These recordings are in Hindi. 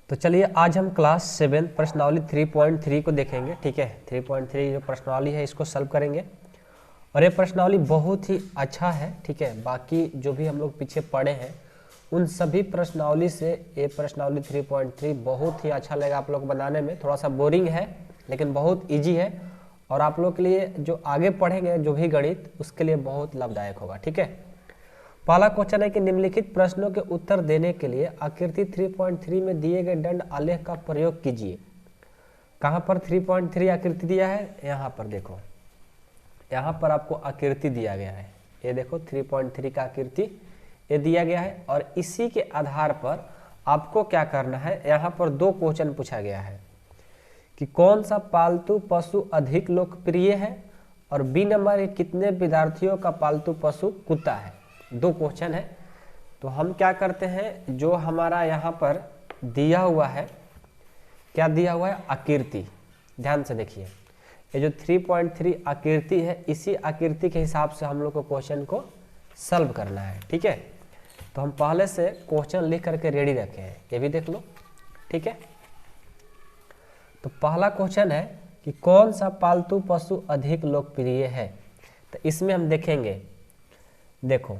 तो चलिए आज हम क्लास 7 प्रश्नावली 3.3 को देखेंगे। ठीक है, 3.3 जो प्रश्नावली है इसको सॉल्व करेंगे और ये प्रश्नावली बहुत ही अच्छा है। ठीक है, बाकी जो भी हम लोग पीछे पढ़े हैं उन सभी प्रश्नावली से ये प्रश्नावली 3.3 बहुत ही अच्छा लगेगा आप लोग को बनाने में। थोड़ा सा बोरिंग है लेकिन बहुत ईजी है और आप लोग के लिए जो आगे पढ़ेंगे जो भी गणित उसके लिए बहुत लाभदायक होगा। ठीक है, पहला क्वेश्चन है कि निम्नलिखित प्रश्नों के उत्तर देने के लिए आकृति 3.3 में दिए गए दंड आलेख का प्रयोग कीजिए। कहाँ पर 3.3 आकृति दिया है? यहाँ पर देखो, यहाँ पर आपको आकृति दिया गया है। ये देखो 3.3 का आकृति ये दिया गया है और इसी के आधार पर आपको क्या करना है, यहाँ पर दो क्वेश्चन पूछा गया है कि कौन सा पालतू पशु अधिक लोकप्रिय है और बी नंबर है कितने विद्यार्थियों का पालतू पशु कुत्ता है। दो क्वेश्चन है तो हम क्या करते हैं, जो हमारा यहाँ पर दिया हुआ है, क्या दिया हुआ है, आकृति। ध्यान से देखिए, ये जो 3.3 आकृति है इसी आकृति के हिसाब से हम लोग को क्वेश्चन को सॉल्व करना है। ठीक है, तो हम पहले से क्वेश्चन लिख करके रेडी रखे हैं, ये भी देख लो। ठीक है, तो पहला क्वेश्चन है कि कौन सा पालतू पशु अधिक लोकप्रिय है। तो इसमें हम देखेंगे, देखो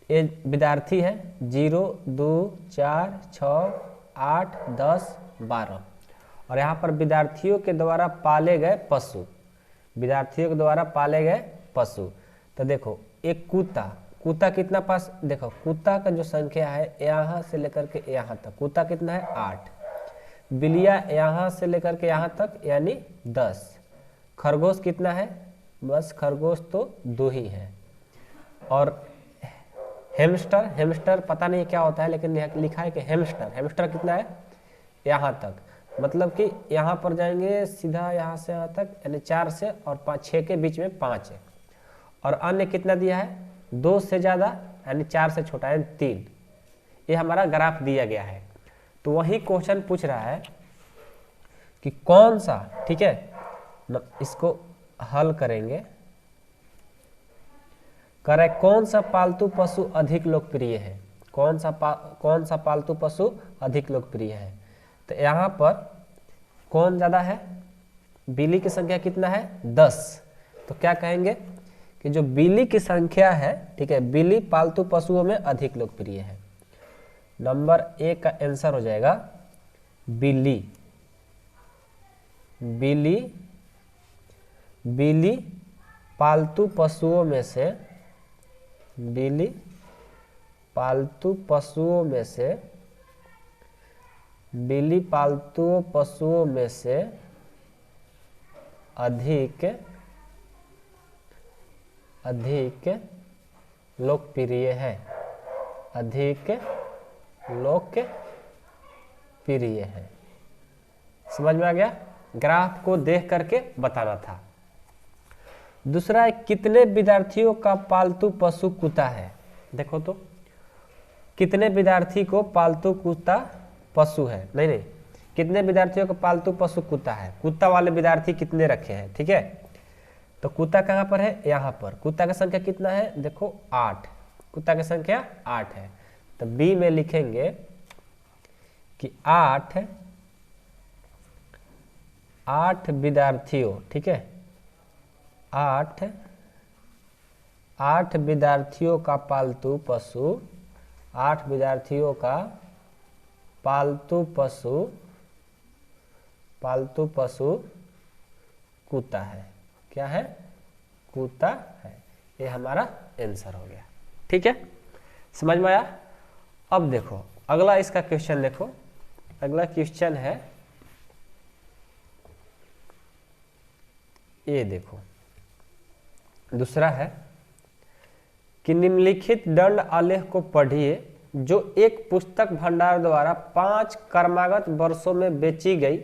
ये विद्यार्थी है 0, 2, 4, 6, 8, 10, 12 और यहाँ पर विद्यार्थियों के द्वारा पाले गए पशु, विद्यार्थियों के द्वारा पाले गए पशु। तो देखो एक कुत्ता, कुत्ता कितना पास, देखो कुत्ता का जो संख्या है यहाँ से लेकर के यहाँ तक, कुत्ता कितना है 8, बिल्लियाँ यहाँ से लेकर के यहाँ तक यानी 10, खरगोश कितना है, बस खरगोश तो 2 ही है, और हेमस्टर, हेमस्टर पता नहीं क्या होता है लेकिन यहाँ लिखा है कि हेमस्टर, हेमस्टर कितना है यहाँ तक, मतलब कि यहाँ पर जाएंगे सीधा यहाँ से यहाँ तक यानी 4 से और 6 के बीच में 5 है, और अन्य कितना दिया है 2 से ज़्यादा यानी 4 से छोटा यानी 3। ये हमारा ग्राफ दिया गया है। तो वही क्वेश्चन पूछ रहा है कि कौन सा, ठीक है, इसको हल करेंगे, करे कौन सा पालतू पशु अधिक लोकप्रिय है, कौन सा पालतू पशु अधिक लोकप्रिय है। तो यहाँ पर कौन ज़्यादा है, बिल्ली की संख्या कितना है 10, तो क्या कहेंगे कि जो बिल्ली की संख्या है, ठीक है, बिल्ली पालतू पशुओं में अधिक लोकप्रिय है। नंबर 1 का आंसर हो जाएगा बिल्ली। बिल्ली, बिल्ली पालतू पशुओं में से, बिल्ली पालतू पशुओं में से, बिल्ली पालतू पशुओं में से अधिक लोकप्रिय है, अधिक लोकप्रिय है। समझ में आ गया? ग्राफ को देख करके बताना था। दूसरा है कितने विद्यार्थियों का पालतू पशु कुत्ता है। देखो तो कितने विद्यार्थी को पालतू कुत्ता पशु है, नहीं, कितने विद्यार्थियों का पालतू पशु कुत्ता है, कुत्ता वाले विद्यार्थी कितने रखे हैं। ठीक है, तो कुत्ता कहाँ पर है, यहाँ पर। कुत्ता का संख्या कितना है, देखो 8, कुत्ता की संख्या 8 है। तो बी में लिखेंगे कि 8 विद्यार्थियों, ठीक है, 8 विद्यार्थियों का पालतू पशु, 8 विद्यार्थियों का पालतू पशु कुत्ता है। क्या है, कुत्ता है। ये हमारा आंसर हो गया। ठीक है, समझ में आया? अब देखो अगला इसका क्वेश्चन, देखो अगला क्वेश्चन है ये, देखो दूसरा है कि निम्नलिखित दंड आलेख को पढ़िए जो एक पुस्तक भंडार द्वारा 5 क्रमागत वर्षों में बेची गई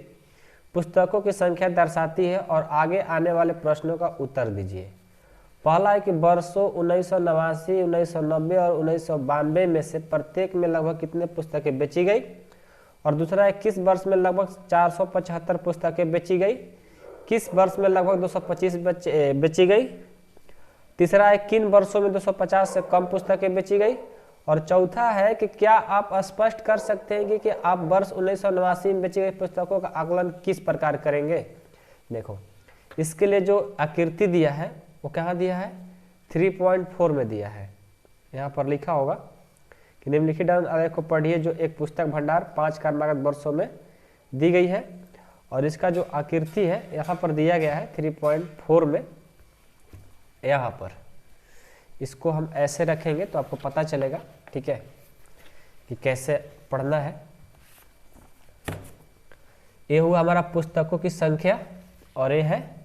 पुस्तकों की संख्या दर्शाती है और आगे आने वाले प्रश्नों का उत्तर दीजिए। पहला है कि वर्षों 1989, 1990 और 1992 में से प्रत्येक में लगभग कितने पुस्तकें बेची गई, और दूसरा है किस वर्ष में लगभग 475 पुस्तकें बेची गई, किस वर्ष में लगभग 225 बेची गई, तीसरा है किन वर्षों में 250 से कम पुस्तकें बेची गई, और चौथा है कि क्या आप स्पष्ट कर सकते हैं कि आप वर्ष 1989 में बेची गई पुस्तकों का आकलन किस प्रकार करेंगे। देखो इसके लिए जो आकृति दिया है वो कहाँ दिया है, 3.4 में दिया है। यहाँ पर लिखा होगा कि निम्नलिखित आलेख को पढ़िए जो एक पुस्तक भंडार 5 कर्मागत वर्षों में दी गई है, और इसका जो आकृति है यहाँ पर दिया गया है 3.4 में। यहाँ पर इसको हम ऐसे रखेंगे तो आपको पता चलेगा, ठीक है, कि कैसे पढ़ना है। ये हुआ हमारा पुस्तकों की संख्या और ये है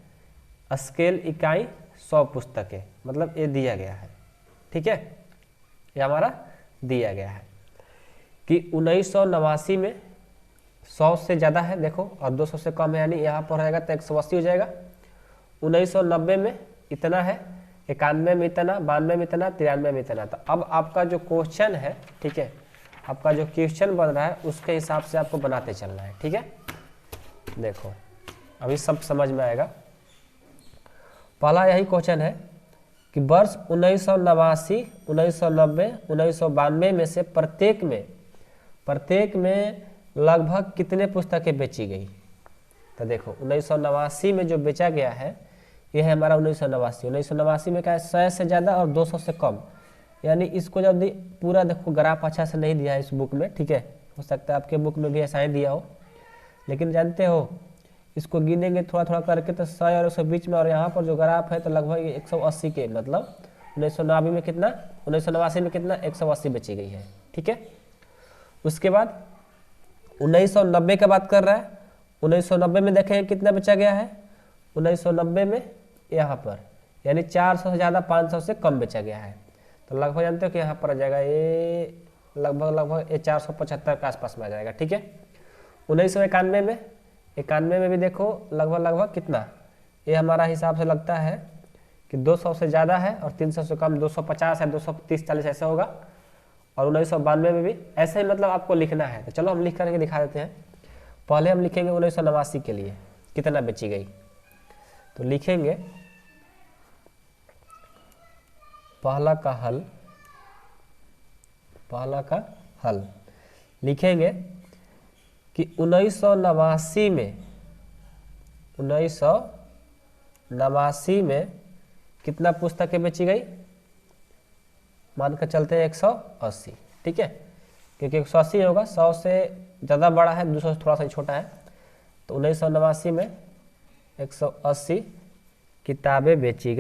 स्केल इकाई 100 पुस्तकें, मतलब ये दिया गया है, ठीक है, ये हमारा दिया गया है कि 1989 में 100 से ज़्यादा है देखो, और 200 से कम है, यानी यहाँ पर रहेगा तो 180 हो जाएगा। 1990 में इतना है, 91 में इतना, 92 में इतना, 93 में इतना। तो अब आपका जो क्वेश्चन है, ठीक है, आपका जो क्वेश्चन बन रहा है उसके हिसाब से आपको बनाते चलना है, ठीक है। देखो अभी सब समझ में आएगा। पहला यही क्वेश्चन है कि वर्ष 1989, 1990, 1992 में से प्रत्येक में लगभग कितने पुस्तकें बेची गई। तो देखो 1989 में जो बेचा गया है ये है हमारा 1989 में क्या है, 100 से ज़्यादा और 200 से कम। यानी इसको जब पूरा देखो ग्राफ अच्छा से नहीं दिया है इस बुक में, ठीक है, हो सकता है आपके बुक में भी ऐसा ही दिया हो, लेकिन जानते हो इसको गिनेंगे थोड़ा थोड़ा करके तो 100 और 100 बीच में, और यहाँ पर जो ग्राफ है तो लगभग 180 के, मतलब 1989 में कितना, 1989 में कितना 180 बेची गई है, ठीक है। उसके बाद 1990 का बात कर रहा है, 1990 में देखेंगे कितना बेचा गया है, 1990 में यहाँ पर यानी 400 से ज़्यादा 500 से कम बेचा गया है। तो लगभग जानते हो कि यहाँ पर आ जाएगा ये लगभग ये 475 के आसपास में आ जाएगा, ठीक है। 1991 में भी देखो लगभग कितना, ये हमारा हिसाब से लगता है कि 200 से ज़्यादा है और 300 से कम 250 है, 230-40 ऐसा होगा। और 1992 में भी ऐसे ही, मतलब आपको लिखना है। तो चलो हम लिख करके दिखा देते हैं। पहले हम लिखेंगे 1989 के लिए कितना बेची गई, तो लिखेंगे पहला का हल लिखेंगे कि 1989 में कितना पुस्तकें बेची गई, मान कर चलते हैं 180, ठीक है, क्योंकि 180 होगा, 100 से ज़्यादा बड़ा है, 200 से थोड़ा सा छोटा है। तो 1989 में 180 किताबें बेची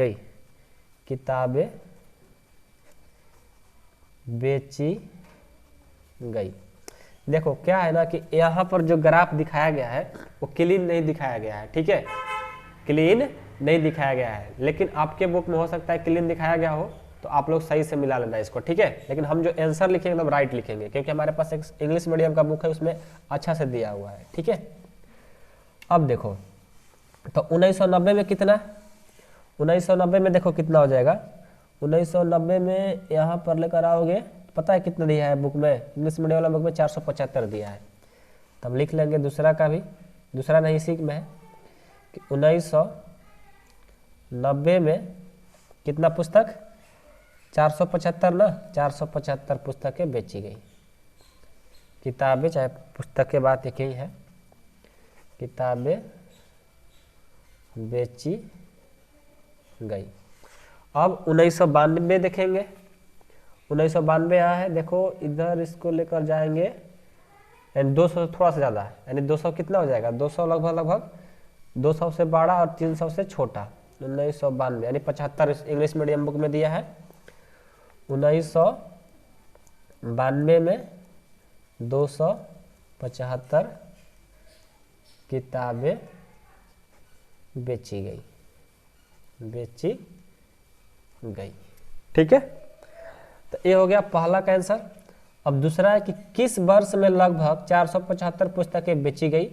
गई, देखो क्या है ना कि यहाँ पर जो ग्राफ दिखाया गया है वो क्लीन नहीं दिखाया गया है, ठीक है, क्लीन नहीं दिखाया गया है। लेकिन आपके बुक में हो सकता है क्लीन दिखाया गया हो, तो आप लोग सही से मिला लेना इसको, ठीक है। लेकिन हम जो आंसर लिखेंगे एकदम राइट लिखेंगे, क्योंकि हमारे पास एक इंग्लिश मीडियम का बुक है, उसमें अच्छा से दिया हुआ है, ठीक है। अब देखो तो 1990 में कितना, 1990 में देखो कितना हो जाएगा। 1990 में यहाँ पर लेकर आओगे, पता है कितना दिया है बुक में, इंग्लिश मीडियम वाला बुक में 475 दिया है। तो हम लिख लेंगे दूसरा का भी, दूसरा नहीं इसी में है कि 1990 में कितना पुस्तक, 475 ना, 475 पुस्तकें बेची गई। किताबें चाहे पुस्तकें बात एक ही है, किताबें बेची गई। अब 1992 देखेंगे, 1992 यहाँ है, देखो इधर इसको लेकर जाएंगे, यानी 200 थोड़ा सा ज़्यादा है, यानी 200 कितना हो जाएगा, 200 लगभग 200 से बड़ा और 300 से छोटा। 1992 यानी 75 इंग्लिश मीडियम बुक में दिया है। 1992 में 275 किताबें बेची गई, ठीक है। तो ये हो गया पहला का आंसर। अब दूसरा है कि किस वर्ष में लगभग 475 पुस्तकें बेची गई,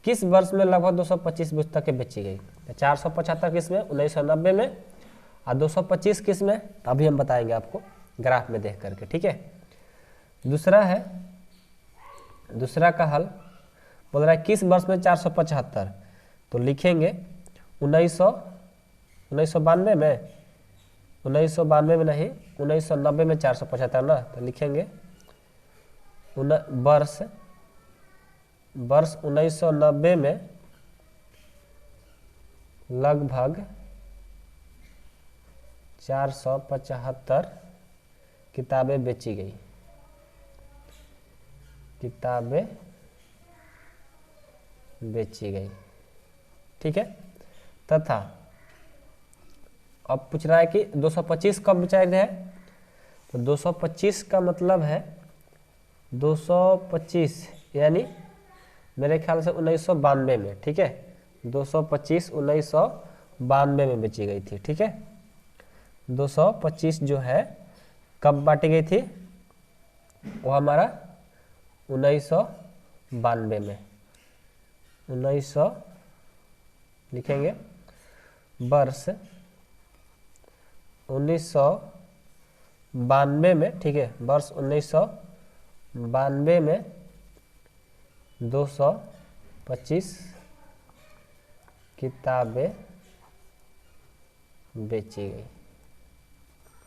किस वर्ष में लगभग 225 पुस्तकें बेची गई। 475 किस में, 1990 में, और 225 किस में, अभी हम बताएंगे आपको ग्राफ में देख करके, ठीक है। दूसरा है, दूसरा का हल बोल रहा है किस वर्ष में 475, तो लिखेंगे 1992 में, 1992 में नहीं, 1990 में 475 ना, तो लिखेंगे वर्ष 1990 में लगभग 475 किताबें बेची गई, किताबें बेची गई, ठीक है। तथा अब पूछ रहा है कि 225 कब बेचा गया है, तो 225 का मतलब है 225 यानी मेरे ख्याल से 1992 में, ठीक है। 225 1992 में बेची गई थी, ठीक है। 225 जो है कब बांटी गई थी, वो हमारा 1992 में, 1900 लिखेंगे वर्ष 1992 में, ठीक है। वर्ष 1992 में 225 किताबें बेची गई,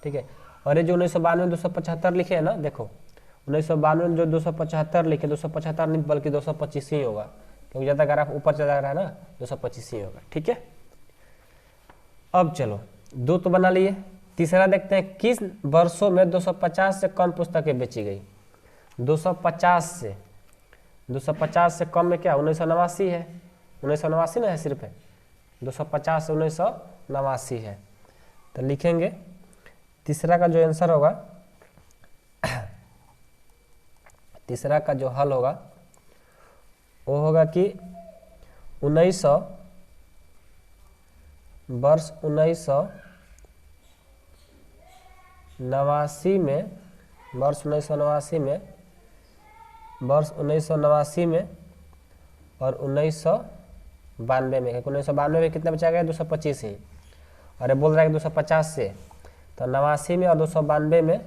ठीक है। और ये जो 1992 में 275 लिखे हैं ना, देखो 1992 में जो 275 लिखे, 275 नहीं बल्कि 225 ही होगा, क्योंकि ज़्यादा ग्राफ ऊपर चला रहा है ना, 225 ही होगा, ठीक है। अब चलो दो तो बना लिए, तीसरा देखते हैं किस वर्षों में 250 से कम पुस्तकें बेची गई। 250 से कम में क्या 1989 है, 1989 ना है सिर्फ है, 250 से 1989 है, तो लिखेंगे तीसरा का जो आंसर होगा, तीसरा का जो हल होगा वो होगा कि 1900 वर्ष 1989 में, वर्ष 1989 में, वर्ष 1989 में और 1992 में, 1992 में कितना बचा गया 225 ही, और ये बोल रहा है कि 250 से, तो 89 में और 292 में,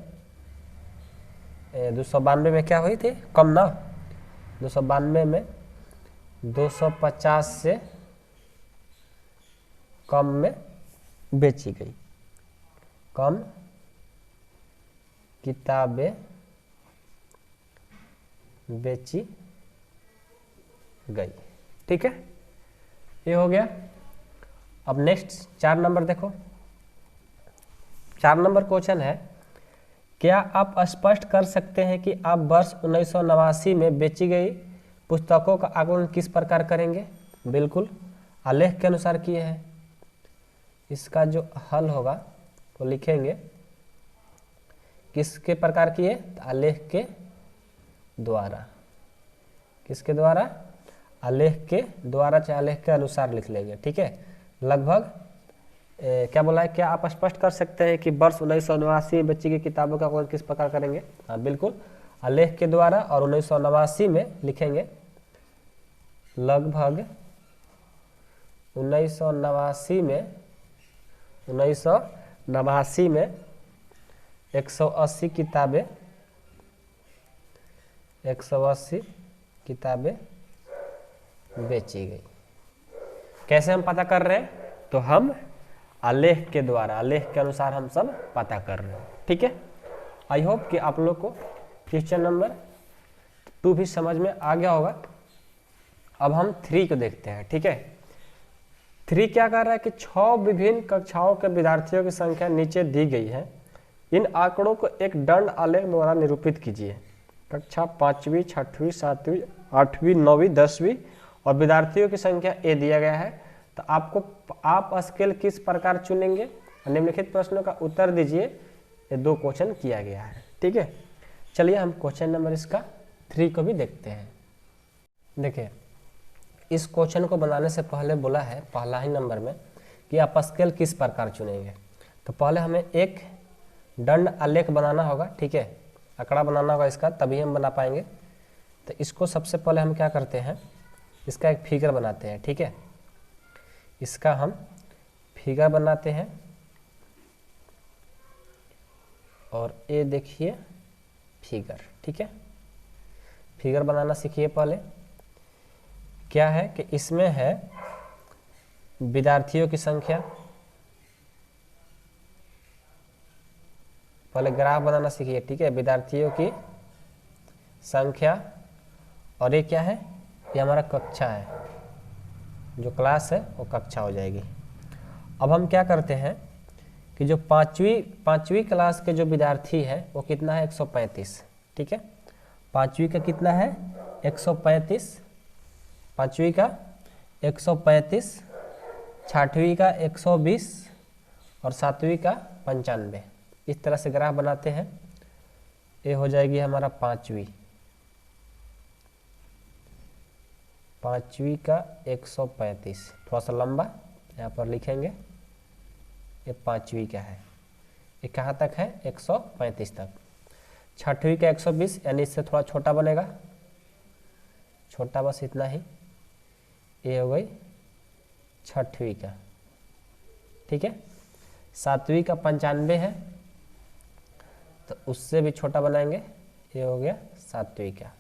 292 में क्या हुई थी कम ना, 292 में 250 से कम में बेची गई, कम किताबें बेची गई, ठीक है। ये हो गया। अब नेक्स्ट 4 नंबर देखो, 4 नंबर क्वेश्चन है, क्या आप स्पष्ट कर सकते हैं कि आप वर्ष 1989 में बेची गई पुस्तकों का आकलन किस प्रकार करेंगे। बिल्कुल आलेख के अनुसार किए हैं। इसका जो हल होगा वो लिखेंगे किसके प्रकार किए, आलेख के द्वारा, किसके द्वारा, आलेख के द्वारा चाहे आलेख के अनुसार लिख लेंगे, ठीक है। लगभग क्या बोला है, क्या आप स्पष्ट कर सकते हैं कि वर्ष 1989 में बच्ची की किताबों का आकलन किस प्रकार करेंगे। हाँ बिल्कुल, आलेख के द्वारा, और 1989 में लिखेंगे लगभग 1989 में 180 किताबें, 180 किताबें बेची गई। कैसे हम पता कर रहे हैं, तो हम आलेख के द्वारा, आलेख के अनुसार हम सब पता कर रहे हैं, ठीक है। आई होप कि आप लोग को क्वेश्चन नंबर 2 भी समझ में आ गया होगा। अब हम 3 को देखते हैं, ठीक है। 3 क्या कर रहा है कि 6 विभिन्न कक्षाओं के विद्यार्थियों की संख्या नीचे दी गई है। इन आंकड़ों को एक दंड आलेख द्वारा निरूपित कीजिए। कक्षा 5वीं, 6वीं, 7वीं, 8वीं, 9वीं, 10वीं और विद्यार्थियों की संख्या ए दिया गया है। तो आपको आप स्केल किस प्रकार चुनेंगे, निम्नलिखित प्रश्नों का उत्तर दीजिए। ये 2 क्वेश्चन किया गया है, ठीक है। चलिए हम क्वेश्चन नंबर इसका 3 को भी देखते हैं। देखिए इस क्वेश्चन को बनाने से पहले बोला है पहला ही नंबर में कि आप स्केल किस प्रकार चुनेंगे। तो पहले हमें एक दंड आलेख बनाना होगा, ठीक है, आंकड़ा बनाना होगा इसका, तभी हम बना पाएंगे। तो इसको सबसे पहले हम क्या करते हैं, इसका एक फिगर बनाते हैं, ठीक है। इसका हम फिगर बनाते हैं और ये देखिए फिगर, ठीक है। फिगर बनाना सीखिए। पहले क्या है कि इसमें है विद्यार्थियों की संख्या, पहले ग्राफ बनाना सीखिए, ठीक है। विद्यार्थियों की संख्या, और ये क्या है, ये हमारा कक्षा है, जो क्लास है वो कक्षा हो जाएगी। अब हम क्या करते हैं कि जो पाँचवीं क्लास के जो विद्यार्थी है वो कितना है, 135, ठीक है। पाँचवीं का कितना है, 135, पाँचवीं का 135, छठवीं का 120 और सातवीं का 95। इस तरह से ग्राफ बनाते हैं। ये हो जाएगी हमारा पाँचवीं का 135, थोड़ा सा लंबा यहाँ पर लिखेंगे। ये पाँचवीं का है, ये कहाँ तक है, 135 तक। छठवीं का 120, यानी इससे थोड़ा छोटा बनेगा, छोटा बस इतना ही। ये हो गई छठवीं का, ठीक है। सातवीं का 95 है, तो उससे भी छोटा बनाएंगे, ये हो गया सातवीं का,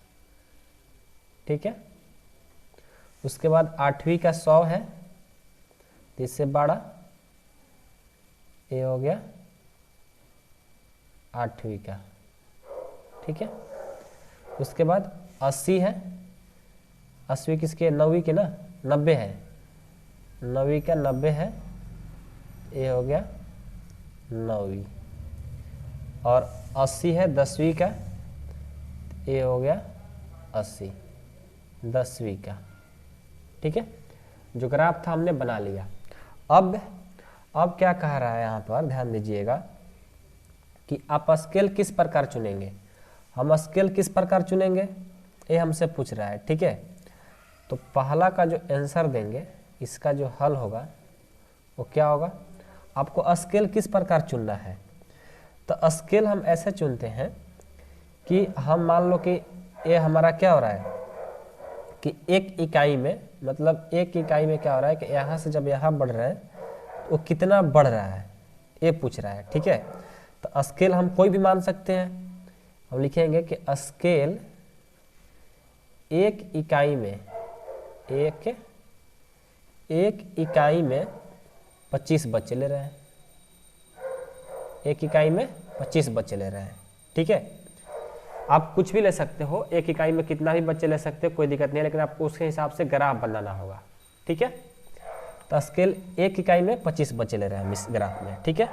ठीक है। उसके बाद आठवीं का 100 है, तो इससे बड़ा, ये हो गया आठवीं का, ठीक है। उसके बाद 80 है, 80 किसके, 9वीं के ना, 90 है, 9वीं का 90 है, ये हो गया 9वीं। और 80 है 10वीं का, ये हो गया 80, 10वीं का, ठीक है। जो ग्राफ था हमने बना लिया। अब क्या कह रहा है यहाँ पर, ध्यान दीजिएगा कि आप स्केल किस प्रकार चुनेंगे। हम स्केल किस प्रकार चुनेंगे, ये हमसे पूछ रहा है, ठीक है। तो पहला का जो आंसर देंगे, इसका जो हल होगा वो क्या होगा, आपको स्केल किस प्रकार चुनना है। तो स्केल हम ऐसे चुनते हैं कि हम मान लो कि ये हमारा क्या हो रहा है कि एक इकाई में, मतलब एक इकाई में क्या हो रहा है कि यहाँ से जब यहाँ बढ़ रहा है तो वो कितना बढ़ रहा है, ये पूछ रहा है, ठीक है। तो स्केल हम कोई भी मान सकते हैं। हम लिखेंगे कि स्केल एक इकाई में, एक इकाई में 25 बच्चे ले रहे हैं, एक इकाई में 25 बच्चे ले रहे हैं, ठीक है। आप कुछ भी ले सकते हो, एक इकाई में कितना भी बच्चे ले सकते हो, कोई दिक्कत नहीं है, लेकिन आपको उसके हिसाब से ग्राफ बनाना होगा, ठीक है। तो स्केल एक इकाई में 25 बच्चे ले रहे हैं इस ग्राफ में, ठीक है।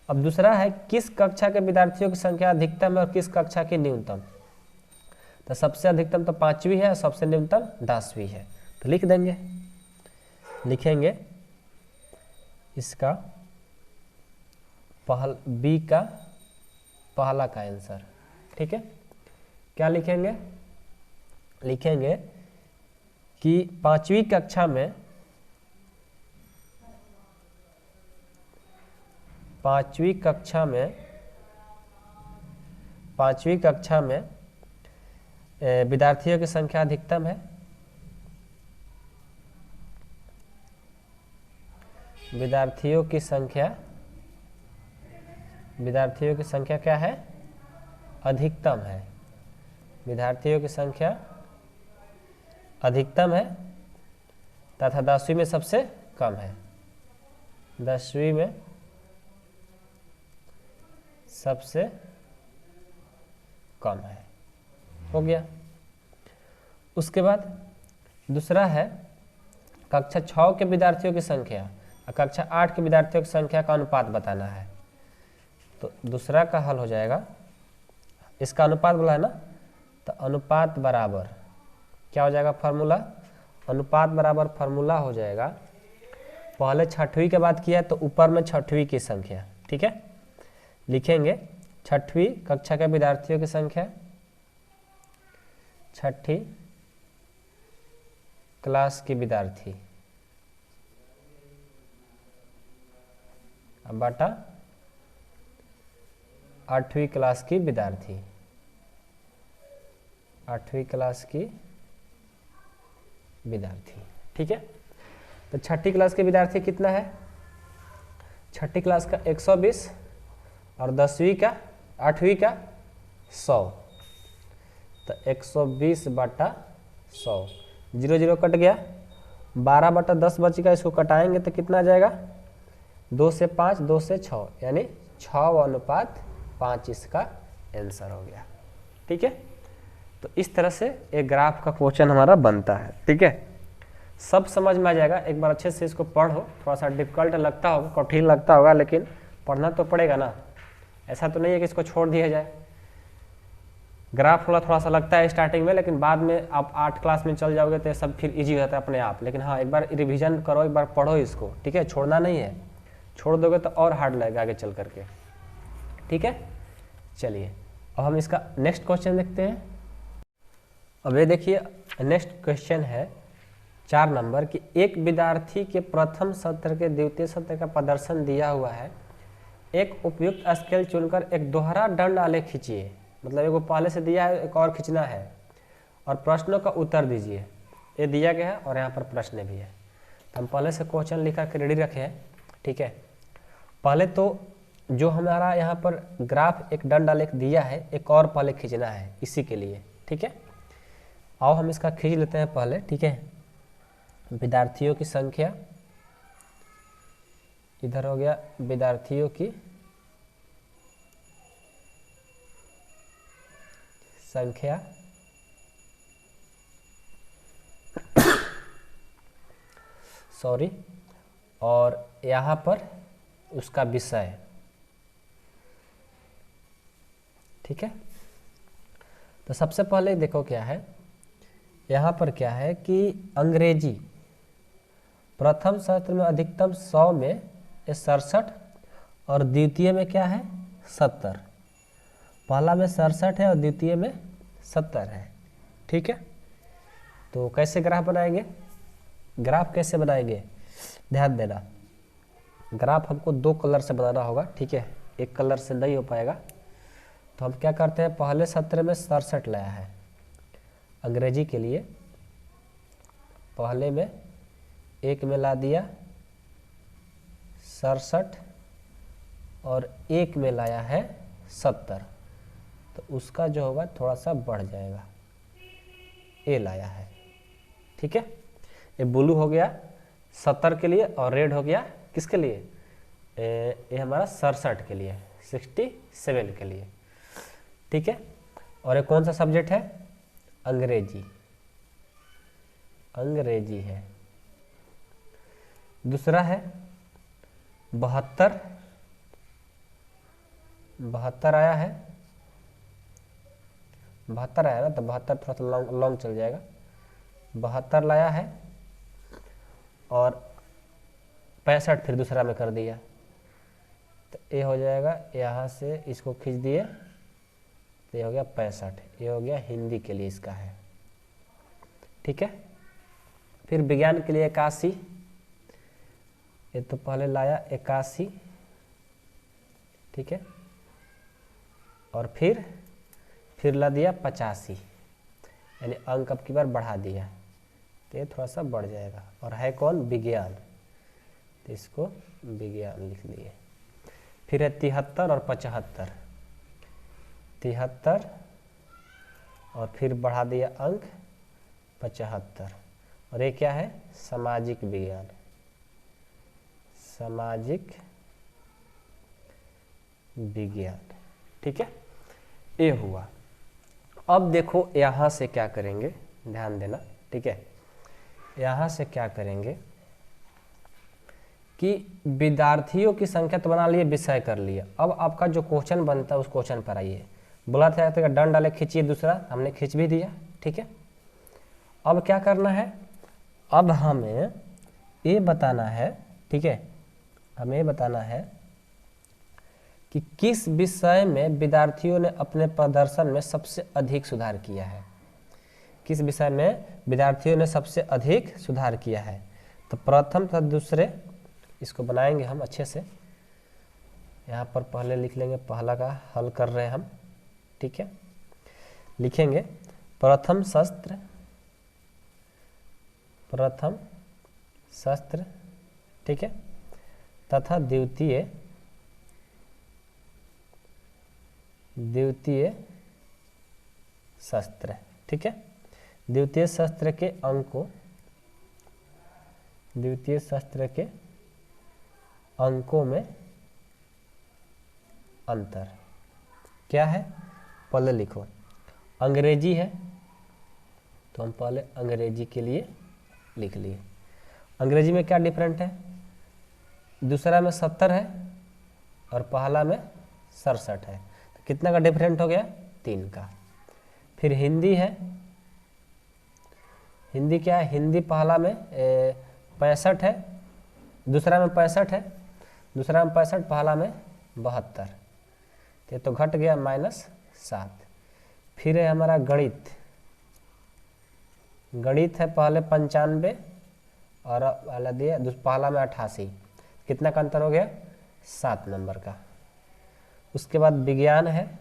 अब दूसरा है, किस कक्षा के विद्यार्थियों की संख्या अधिकतम है और किस कक्षा की न्यूनतम। तो सबसे अधिकतम तो 5वीं है, सबसे न्यूनतम 10वीं है। तो लिख देंगे, लिखेंगे इसका बी का पहला का आंसर, ठीक है। क्या लिखेंगे, लिखेंगे कि पाँचवीं कक्षा में विद्यार्थियों की संख्या अधिकतम है, विद्यार्थियों की संख्या क्या है, अधिकतम है, विद्यार्थियों की संख्या अधिकतम है तथा 10वीं में सबसे कम है, 10वीं में सबसे कम है, हो गया। उसके बाद दूसरा है, कक्षा 6 के विद्यार्थियों की संख्या और कक्षा 8 के विद्यार्थियों की संख्या का अनुपात बताना है। तो दूसरा का हल हो जाएगा, इसका अनुपात बोला है ना, तो अनुपात बराबर क्या हो जाएगा, फार्मूला, अनुपात बराबर फार्मूला हो जाएगा, पहले छठवीं के बाद किया तो ऊपर में छठवीं की संख्या, ठीक है। लिखेंगे छठवीं कक्षा के विद्यार्थियों की संख्या, छठी क्लास के विद्यार्थी बटा 8वीं क्लास की विद्यार्थी, 8वीं क्लास की विद्यार्थी, ठीक है। तो छठी क्लास के विद्यार्थी कितना है, छठी क्लास का 120 और 10वीं का 8वीं का 100, तो 120 बटा 100, 0 0 कट गया, 12 बटा 10 बच गया, इसको कटाएंगे तो कितना आ जाएगा, 2 से 5, 2 से 6, यानी 6 अनुपात 5 इसका आंसर हो गया। ठीक है, तो इस तरह से एक ग्राफ का क्वेश्चन हमारा बनता है। ठीक है, सब समझ में आ जाएगा, एक बार अच्छे से इसको पढ़ो। थोड़ा सा डिफिकल्ट लगता होगा, कठिन लगता होगा, लेकिन पढ़ना तो पड़ेगा ना। ऐसा तो नहीं है कि इसको छोड़ दिया जाए। ग्राफ थोड़ा सा लगता है स्टार्टिंग में, लेकिन बाद में आप 8 क्लास में चल जाओगे तो सब फिर इजी हो जाता है अपने आप। लेकिन हाँ, एक बार रिवीजन करो, एक बार पढ़ो इसको। ठीक है, छोड़ना नहीं है, छोड़ दोगे तो और हार्ड लगेगा आगे चल करके। ठीक है, चलिए अब हम इसका नेक्स्ट क्वेश्चन देखते हैं। अब ये देखिए, नेक्स्ट क्वेश्चन है 4 नंबर की, एक विद्यार्थी के प्रथम सत्र के द्वितीय सत्र का प्रदर्शन दिया हुआ है। एक उपयुक्त स्केल चुनकर एक दोहरा दंड आलेख खींचिए। मतलब एगो पहले से दिया है, एक और खींचना है, और प्रश्नों का उत्तर दीजिए। ये दिया गया है और यहाँ पर प्रश्न भी है। तो हम पहले से क्वेश्चन लिखा के रेडी रखे हैं। ठीक है, पहले तो जो हमारा यहाँ पर ग्राफ एक दंड आलेख दिया है, एक और पहले खींचना है इसी के लिए। ठीक है, आओ हम इसका खींच लेते हैं पहले। ठीक है, विद्यार्थियों की संख्या इधर हो गया, विद्यार्थियों की संख्या सॉरी, और यहाँ पर उसका विषय। ठीक है, तो सबसे पहले देखो क्या है यहाँ पर, क्या है कि अंग्रेजी प्रथम सत्र में अधिकतम 100 में 67 और द्वितीय में क्या है 70। पहला में 67 है और द्वितीय में 70 है। ठीक है, तो कैसे ग्राफ बनाएंगे? ग्राफ कैसे बनाएंगे, ध्यान देना। ग्राफ हमको 2 कलर से बनाना होगा। ठीक है, एक कलर से नहीं हो पाएगा, तो हम क्या करते हैं, पहले सत्र में 67 लाया है अंग्रेजी के लिए, पहले में एक में ला दिया 67 और एक में लाया है 70, तो उसका जो होगा थोड़ा सा बढ़ जाएगा, ए लाया है। ठीक है, ये ब्लू हो गया 70 के लिए और रेड हो गया किसके लिए, ये हमारा 67 के लिए, 67 के लिए। ठीक है, और ये कौन सा सब्जेक्ट है, अंग्रेजी, अंग्रेजी है। दूसरा है 72, 72 आया है, 72 आया ना, तो 72 थोड़ा सा लॉन्ग चल जाएगा, 72 लाया है और 65 फिर दूसरा में कर दिया, तो ये हो जाएगा, यहाँ से इसको खींच दिए तो ये हो गया 65, ये हो गया हिंदी के लिए इसका है। ठीक है, फिर विज्ञान के लिए 81, ये तो पहले लाया 81। ठीक है, और फिर ला दिया 85, यानी अंक अब की बार बढ़ा दिया, तो ये थोड़ा सा बढ़ जाएगा। और है कौन, विज्ञान, तो इसको विज्ञान लिख दिए। फिर है 73 और 75, 73 और फिर बढ़ा दिया अंक 75, और ये क्या है, सामाजिक विज्ञान, सामाजिक विज्ञान। ठीक है, ये हुआ। अब देखो यहाँ से क्या करेंगे, ध्यान देना। ठीक है, यहाँ से क्या करेंगे कि विद्यार्थियों की संख्या तो बना लिए, विषय कर लिए। अब आपका जो क्वेश्चन बनता है उस क्वेश्चन पर आइए। बोला था तो दंड आलेख खींचिए, दूसरा हमने खींच भी दिया। ठीक है, अब क्या करना है, अब हमें ये बताना है। ठीक है, हमें ये बताना है कि किस विषय में विद्यार्थियों ने अपने प्रदर्शन में सबसे अधिक सुधार किया है, किस विषय में विद्यार्थियों ने सबसे अधिक सुधार किया है। तो प्रथम तथा दूसरे इसको बनाएंगे हम अच्छे से। यहाँ पर पहले लिख लेंगे, पहला का हल कर रहे हैं हम। ठीक है, लिखेंगे प्रथम शस्त्र, प्रथम शस्त्र। ठीक है, तथा द्वितीय, द्वितीय शस्त्र। ठीक है, द्वितीय शस्त्र के अंकों, द्वितीय शस्त्र के अंकों में अंतर। क्या है पहले लिखो। अंग्रेजी है तो हम पहले अंग्रेजी के लिए लिख लिए। अंग्रेजी में क्या डिफरेंट है, दूसरा में 70 है और पहला में 67 है, तो कितना का डिफरेंट हो गया 3 का। फिर हिंदी है, हिंदी क्या है, हिंदी पहला में 65 है, दूसरा में 65 है, दूसरा में 65, पहला में 72, ये तो घट गया -7। फिर है हमारा गणित, गणित है पहले 95 और वाला दिया पहला में 88, कितना का अंतर हो गया 7 नंबर का। उसके बाद विज्ञान है,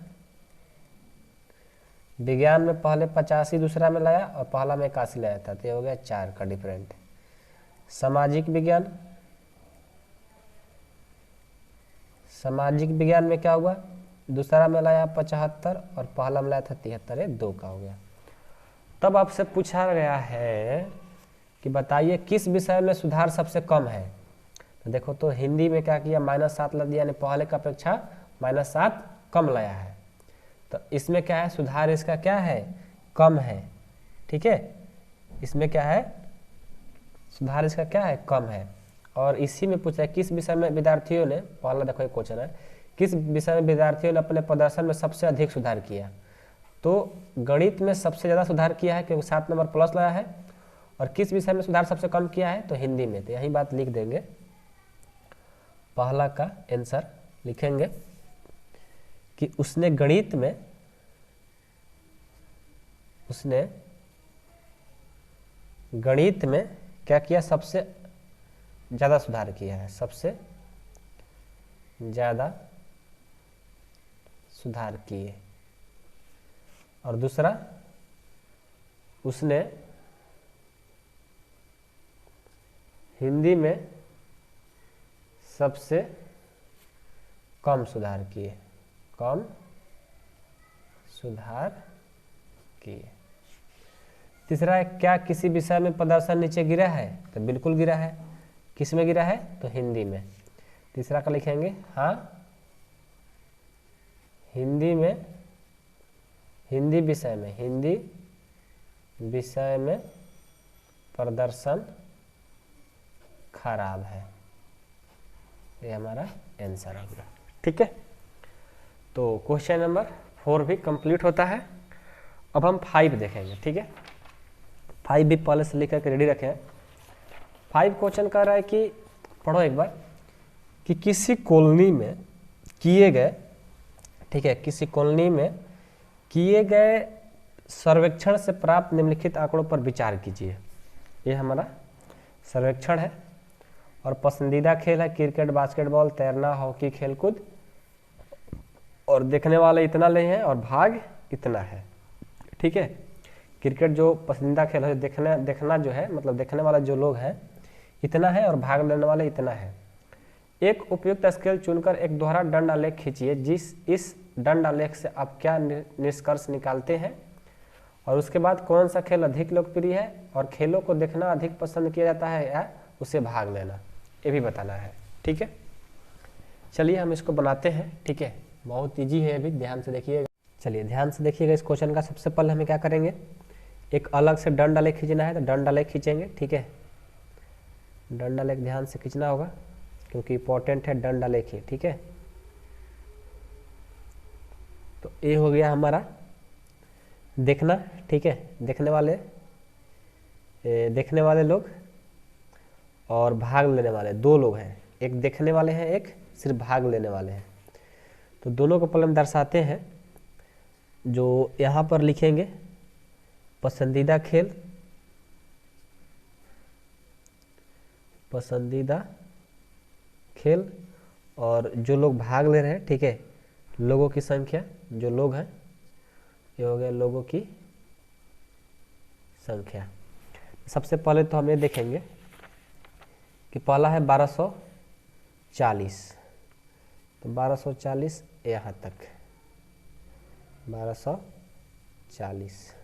विज्ञान में पहले 85 दूसरा में लाया और पहला में 81 लाया था, तो ये हो गया 4 का डिफरेंट। सामाजिक विज्ञान, सामाजिक विज्ञान में क्या हुआ, दूसरा में लाया 75 और पहला में लाया था 73, ये 2 का हो गया। तब आपसे पूछा गया है कि बताइए किस विषय में सुधार सबसे कम है। तो देखो तो हिंदी में क्या किया -7 ला दिया, यानी पहले की अपेक्षा -7 कम लाया है, तो इसमें क्या है सुधार इसका क्या है कम है, ठीक है। इसमें क्या है सुधार इसका क्या है कम है। और इसी में पूछा है किस विषय में विद्यार्थियों ने, पहला देखो एक क्वेश्चन है, किस विषय में विद्यार्थियों ने अपने प्रदर्शन में सबसे अधिक सुधार किया। तो गणित में सबसे ज़्यादा सुधार किया है क्योंकि 7 नंबर प्लस लाया है, और किस विषय में सुधार सबसे कम किया है तो हिंदी में। तो यही बात लिख देंगे, पहला का आंसर लिखेंगे कि उसने गणित में, उसने गणित में क्या किया सबसे ज़्यादा सुधार किया है, सबसे ज़्यादा सुधार किए। और दूसरा उसने हिंदी में सबसे कम सुधार किए, कम सुधार किए। तीसरा है क्या किसी विषय में प्रदर्शन नीचे गिरा है, तो बिल्कुल गिरा है। किस में गिरा है तो हिंदी में। तीसरा का लिखेंगे हाँ हिंदी में, हिंदी विषय में, हिंदी विषय में प्रदर्शन खराब है, ये हमारा आंसर होगा, ठीक है। तो क्वेश्चन नंबर 4 भी कंप्लीट होता है। अब हम 5 देखेंगे, ठीक है। 5 भी पहले से लिख कर रेडी रखे हैं। 5 क्वेश्चन कह रहा है कि पढ़ो एक बार कि किसी कॉलोनी में किए गए, ठीक है, किसी कॉलोनी में किए गए सर्वेक्षण से प्राप्त निम्नलिखित आंकड़ों पर विचार कीजिए। ये हमारा सर्वेक्षण है और पसंदीदा खेल है क्रिकेट, बास्केटबॉल, तैरना, हॉकी, खेलकूद, और देखने वाले इतना ले हैं और भाग इतना है, ठीक है। क्रिकेट जो पसंदीदा खेल है, देखना जो है मतलब देखने वाले जो लोग हैं इतना है और भाग लेने वाले इतना है। एक उपयुक्त स्केल चुनकर एक दोहरा दंड आलेख खींचिए, इस दंड आलेख से आप क्या निष्कर्ष निकालते हैं, और उसके बाद कौन सा खेल अधिक लोकप्रिय है और खेलों को देखना अधिक पसंद किया जाता है या उसे भाग लेना, ये भी बताना है, ठीक है। चलिए हम इसको बनाते हैं, ठीक है। बहुत ईजी है, अभी ध्यान से देखिएगा। चलिए ध्यान से देखिएगा इस क्वेश्चन का। सबसे पहले हमें क्या करेंगे, एक अलग से दंड आलेख खींचना है, तो दंड आलेख खींचेंगे, ठीक है। दंड आलेख ध्यान से खींचना होगा क्योंकि इंपॉर्टेंट है दंड आलेख ही, ठीक है। तो ये हो गया हमारा देखना, ठीक है, देखने वाले लोग और भाग लेने वाले, 2 लोग हैं, एक देखने वाले हैं, एक सिर्फ भाग लेने वाले हैं। तो दोनों को पहले हम दर्शाते हैं, जो यहाँ पर लिखेंगे पसंदीदा खेल, पसंदीदा खेल, और जो लोग भाग ले रहे हैं, ठीक है, लोगों की संख्या, जो लोग हैं, ये हो गया लोगों की संख्या। सबसे पहले तो हम ये देखेंगे कि पहला है 1240, तो 1240 यहाँ तक, 1240,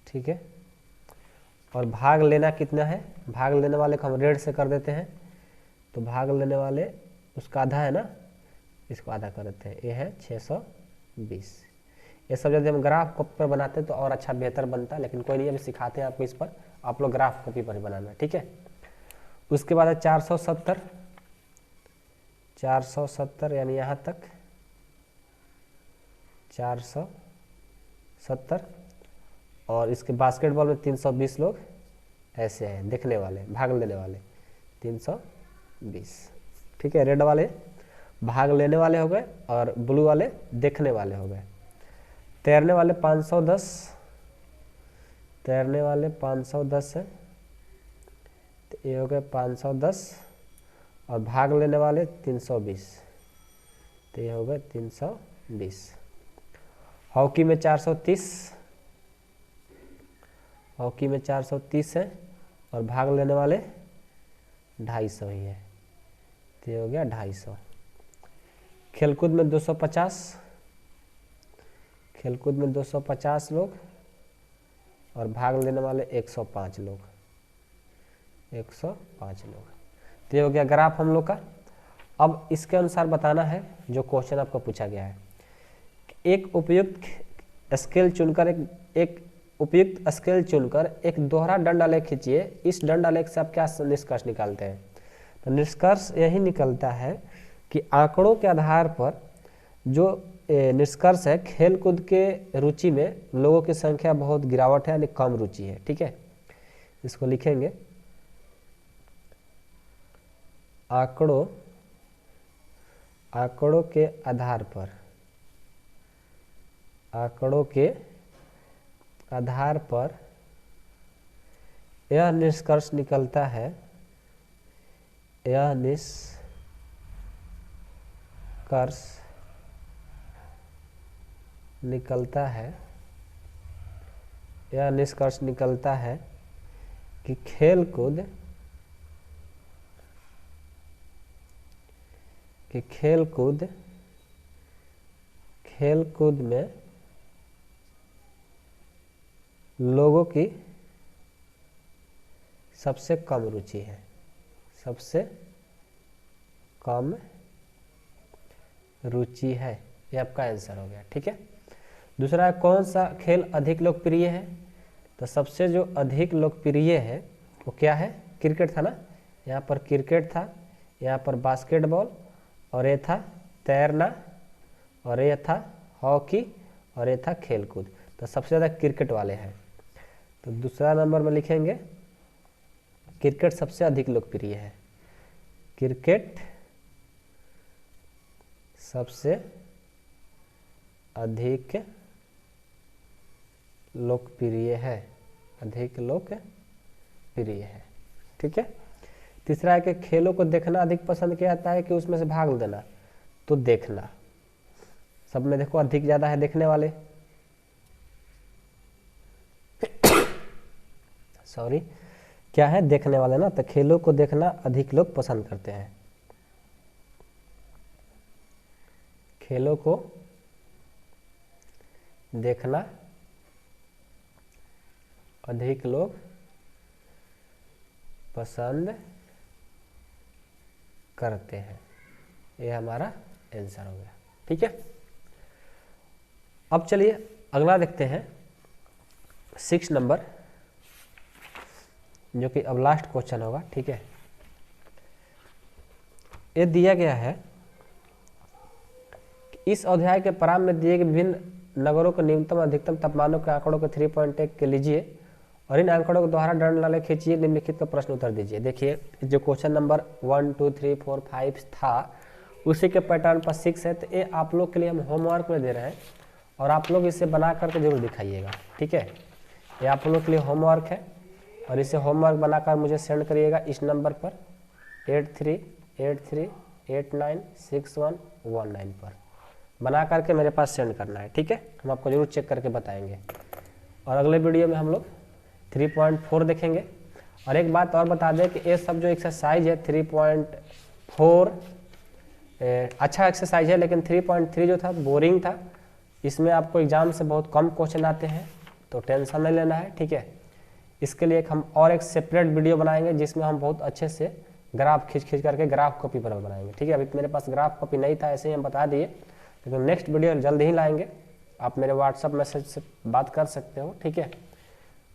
ठीक है। और भाग लेना कितना है, भाग लेने वाले को हम रेड से कर देते हैं, तो भाग लेने वाले उसका आधा है ना, इसको आधा कर देते हैं, ये है 620। ये सब यदि हम ग्राफ कॉपी पर बनाते तो और अच्छा बेहतर बनता, लेकिन कोई नहीं, अभी सिखाते हैं आपको इस पर, आप लोग ग्राफ कॉपी पर ही बनाना, ठीक है। उसके बाद है 470, 470 यानी यहाँ तक 470, और इसके बास्केटबॉल में 320 लोग ऐसे हैं देखने वाले, भाग लेने वाले 320, ठीक है। रेड वाले भाग लेने वाले हो गए और ब्लू वाले देखने वाले हो गए। तैरने वाले 510, तैरने वाले 510 है, तो ये हो गए 510, और भाग लेने वाले 320, तो ये हो गए 320। हॉकी में 430, हॉकी में 430 है, और भाग लेने वाले 250 ही है, तो ये हो गया 250। खेलकूद में 250, खेलकूद में 250 लोग, और भाग लेने वाले 105 लोग, 105 लोग। तो ये हो गया ग्राफ हम लोग का। अब इसके अनुसार बताना है जो क्वेश्चन आपको पूछा गया है, एक उपयुक्त स्केल चुनकर एक उपयुक्त स्केल चुनकर एक दोहरा दंड आलेख खींचिए। इस दंड आलेख से आप क्या निष्कर्ष निकालते हैं? तो निष्कर्ष यही निकलता है कि आंकड़ों के आधार पर जो निष्कर्ष है, खेल कूद के रुचि में लोगों की संख्या बहुत गिरावट है, यानी कम रुचि है, ठीक है। इसको लिखेंगे, आंकड़ों के आधार पर, आंकड़ों के आधार पर यह निष्कर्ष निकलता है, यह निष्कर्ष निकलता है, यह निष्कर्ष निकलता है कि खेलकूद में लोगों की सबसे कम रुचि है, सबसे कम रुचि है। ये आपका आंसर हो गया, ठीक है। दूसरा है, कौन सा खेल अधिक लोकप्रिय है? तो सबसे जो अधिक लोकप्रिय है वो क्या है? क्रिकेट था ना, यहाँ पर क्रिकेट था, यहाँ पर बास्केटबॉल, और ये था तैरना, और ये था हॉकी, और ये था खेलकूद। तो सबसे ज़्यादा क्रिकेट वाले हैं, तो दूसरा नंबर में लिखेंगे क्रिकेट सबसे अधिक लोकप्रिय है, क्रिकेट सबसे अधिक लोकप्रिय है, अधिक लोकप्रिय है, ठीक है। तीसरा है कि खेलों को देखना अधिक पसंद किया जाता है कि उसमें से भाग लेना? तो देखना, सब में देखो अधिक ज़्यादा है देखने वाले, सॉरी क्या है, देखने वाले ना। तो खेलों को देखना अधिक लोग पसंद करते हैं, खेलों को देखना अधिक लोग पसंद करते हैं, ये हमारा आंसर हो गया, ठीक है। अब चलिए अगला देखते हैं 6 नंबर, जो कि अब लास्ट क्वेश्चन होगा, ठीक है। ये दिया गया है, इस अध्याय के प्रारंभ में दिए गए विभिन्न नगरों के न्यूनतम अधिकतम तापमानों के आंकड़ों को 3.1 के लीजिए और इन आंकड़ों के द्वारा दंड आलेख खींचिए, निम्नलिखित का प्रश्न उत्तर दीजिए। देखिए जो क्वेश्चन नंबर 1 2 3 4 5 था उसी के पैटर्न पर 6 है, तो ये आप लोग के लिए हम होमवर्क में दे रहे हैं और आप लोग इसे बना करके जरूर दिखाइएगा, ठीक है। ये आप लोग के लिए होमवर्क है और इसे होमवर्क बनाकर मुझे सेंड करिएगा इस नंबर पर 8383896119 पर बना करके मेरे पास सेंड करना है, ठीक है। हम आपको जरूर चेक करके बताएंगे और अगले वीडियो में हम लोग 3.4 देखेंगे। और एक बात और बता दें कि ये सब जो एक्सरसाइज है 3.4 अच्छा एक्सरसाइज है, लेकिन 3.3 जो था बोरिंग था, इसमें आपको एग्जाम से बहुत कम क्वेश्चन आते हैं, तो टेंशन नहीं लेना है, ठीक है। इसके लिए हम एक सेपरेट वीडियो बनाएंगे जिसमें हम बहुत अच्छे से ग्राफ खींच करके ग्राफ कॉपी पर बनाएंगे, ठीक है। अभी मेरे पास ग्राफ कॉपी नहीं था, ऐसे ही हम बता दिए, लेकिन नेक्स्ट वीडियो जल्द ही लाएंगे। आप मेरे व्हाट्सअप मैसेज से बात कर सकते हो, ठीक है।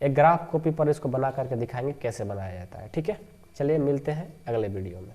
एक ग्राफ कॉपी पर इसको बना करके दिखाएंगे कैसे बनाया जाता है, ठीक है। चलिए मिलते हैं अगले वीडियो में।